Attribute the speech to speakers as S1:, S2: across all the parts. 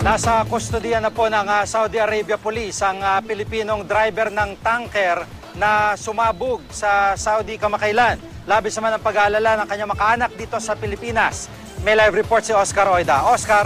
S1: Nasa kustodiya na po ng Saudi Arabia Police ang Pilipinong driver ng tanker na sumabog sa Saudi kamakailan. Labis naman ang pag-aalala ng kanyang makaanak dito sa Pilipinas. May live report si Oscar Oida. Oscar?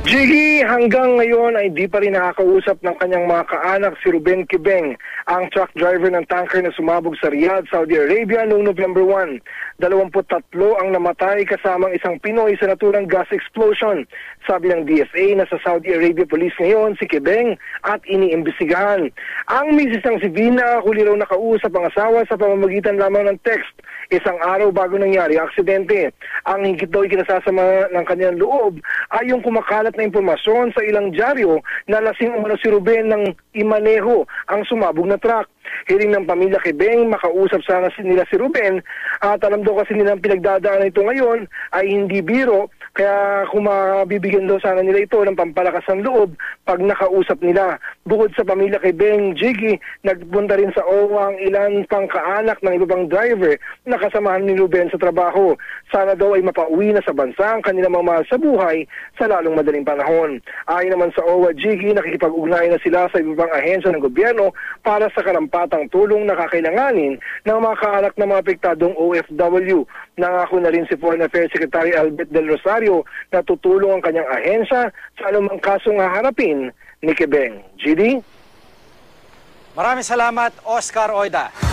S2: Jiggy, hanggang ngayon ay di pa rin nakakausap ng kanyang mga kaanak si Ruben Kibeng, ang truck driver ng tanker na sumabog sa Riyadh, Saudi Arabia noong November 1. 23 ang namatay kasamang isang Pinoy sa naturang gas explosion. Sabi ng DFA na sa Saudi Arabia Police ngayon si Kibeng at iniimbestigahan. Ang misis ng si Vina, huli raw nakausap ang asawa sa pamamagitan lamang ng text, isang araw bago nangyari ang aksidente. Ang higit daw ikinasasama ng kanyang loob ay yung kumakalat na impormasyon sa ilang dyaryo na lasing umano si Ruben ng imaneho ang sumabog na truck. Hiling ng pamilya Kibeng makausap sana nila si Ruben at alam daw kasi nilang pinagdadaanan ito ngayon ay hindi biro, kaya kung mabibigyan daw sana nila ito ng pampalakas ng loob pag nakausap nila. Bukod sa pamilya Kibeng, Jiggy, nagpunta rin sa OWA ang ilan pang kaanak ng iba pang driver na kasamahan ni Ruben sa trabaho. Sana daw ay mapauwi na sa bansa ang kanilang mga mahal sa buhay sa lalong madaling panahon. Ayon naman sa OWA, Jiggy, nakikipag-ugnayan na sila sa iba pang ahensya ng gobyerno para sa karampatang tulong na kakailanganin ng mga kaanak ng mga apektadong OFW. Nangako na rin si Foreign Affairs Secretary Albert Del Rosario na tutulong ang kanyang ahensya sa anumang kasong haharapin ni Kibeng. GD?
S1: Maraming salamat, Oscar Oida.